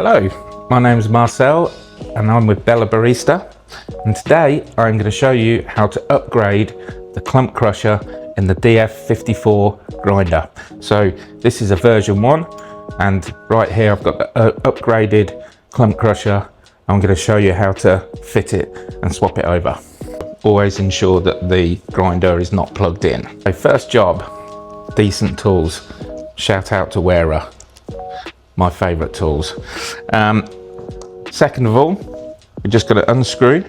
Hello, my name is Marcel and I'm with Bella Barista, and today I'm going to show you how to upgrade the clump crusher in the DF54 grinder. So this is a version 1, and right here I've got the upgraded clump crusher. I'm going to show you how to fit it and swap it over. Always ensure that the grinder is not plugged in. So first job, decent tools. Shout out to Wearer, my favourite tools. Second of all, we're just going to unscrew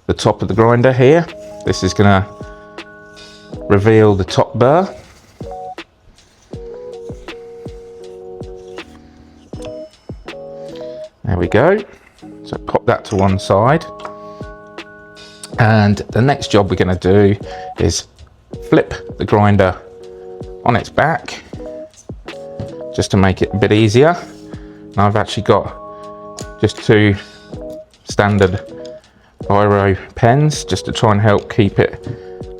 the top of the grinder here. This is going to reveal the top burr. There we go. So pop that to one side. And the next job we're going to do is flip the grinder on its back, just to make it a bit easier. And I've actually got just 2 standard biro pens just to try and help keep it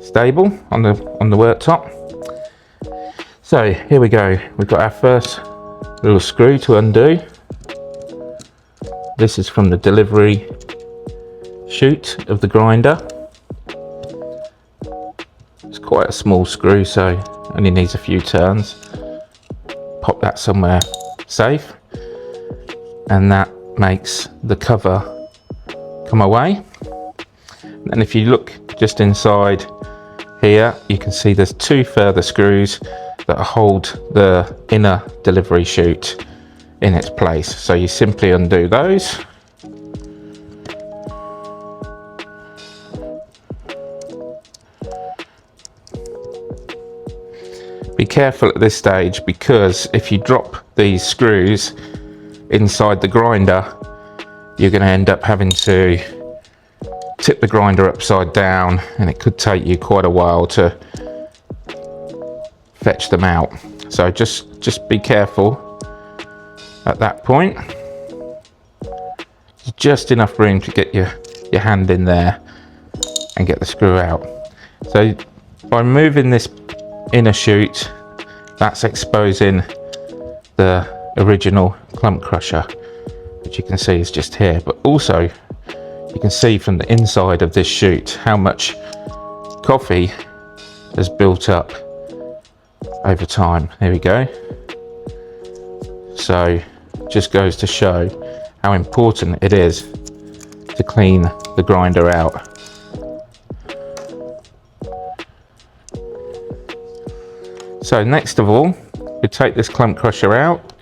stable on the worktop. So here we go. We've got our first little screw to undo. This is from the delivery chute of the grinder. It's quite a small screw, so only needs a few turns. Pop that somewhere safe, and that makes the cover come away. And if you look just inside here, you can see there's 2 further screws that hold the inner delivery chute in its place. So you simply undo those. Be careful at this stage, because if you drop these screws inside the grinder, you're going to end up having to tip the grinder upside down, and it could take you quite a while to fetch them out. So just be careful at that point. Just enough room to get your hand in there and get the screw out. So by moving this inner chute, that's exposing the original clump crusher, which you can see is just here. But also you can see from the inside of this chute how much coffee has built up over time. There we go. So just goes to show how important it is to clean the grinder out. So next of all, we take this clump crusher out.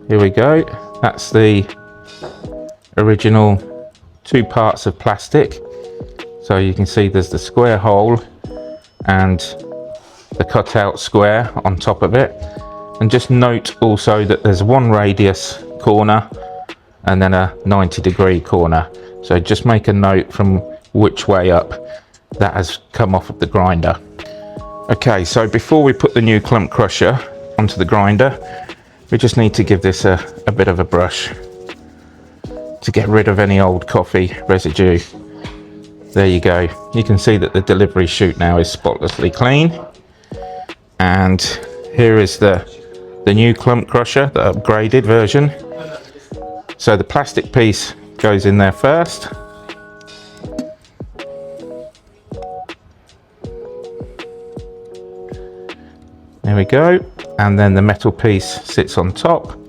Here we go. That's the original 2 parts of plastic. So you can see there's the square hole and the cutout square on top of it. And just note also that there's 1 radius corner and then a 90-degree corner. So just make a note from which way up that has come off of the grinder. Okay, so before we put the new clump crusher onto the grinder, we just need to give this a bit of a brush to get rid of any old coffee residue. There you go. You can see that the delivery chute now is spotlessly clean. And here is the new clump crusher, the upgraded version. So the plastic piece goes in there first. There we go, and then the metal piece sits on top.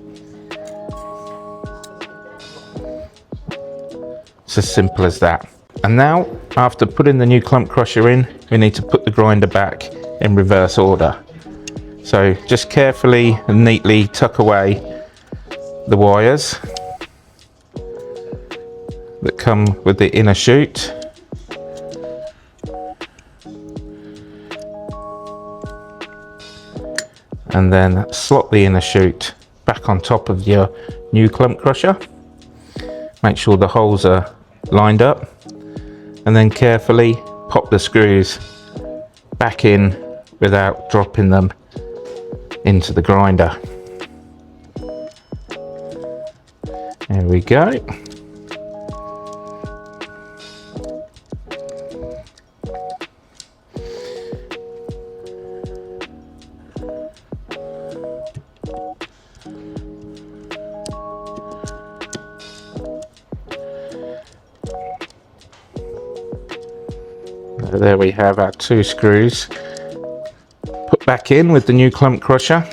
It's as simple as that. And now, after putting the new clump crusher in, we need to put the grinder back in reverse order. So just carefully and neatly tuck away the wires that come with the inner chute. And then slot the inner chute back on top of your new clump crusher. Make sure the holes are lined up, and then carefully pop the screws back in without dropping them into the grinder. There we go. So there we have our 2 screws put back in with the new clump crusher,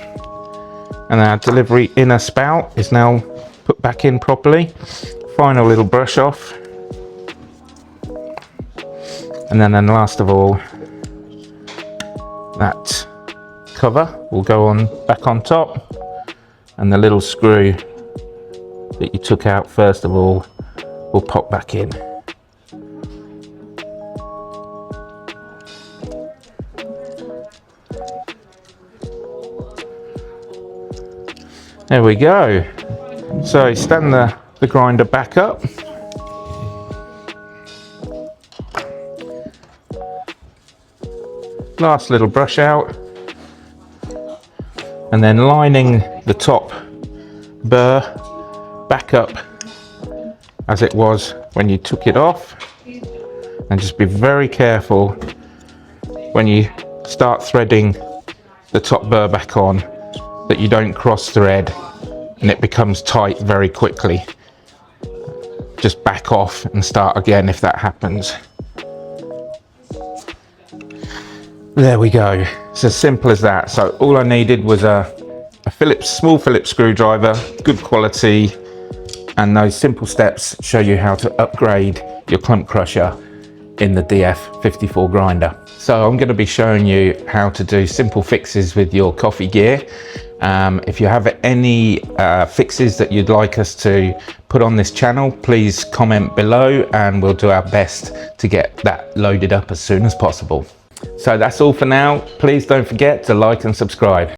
and our delivery inner spout is now put back in properly. Final little brush off, and then last of all, that cover will go on back on top, and the little screw that you took out first of all will pop back in. There we go. So stand the grinder back up. Last little brush out, and then lining the top burr back up as it was when you took it off, and just be very careful when you start threading the top burr back on that you don't cross thread and it becomes tight very quickly. Just back off and start again if that happens. There we go. It's as simple as that. So all I needed was a small Phillips screwdriver, good quality, and those simple steps show you how to upgrade your clump crusher in the DF54 grinder. So I'm going to be showing you how to do simple fixes with your coffee gear. If you have any fixes that you'd like us to put on this channel, please comment below and we'll do our best to get that loaded up as soon as possible. So that's all for now. Please don't forget to like and subscribe.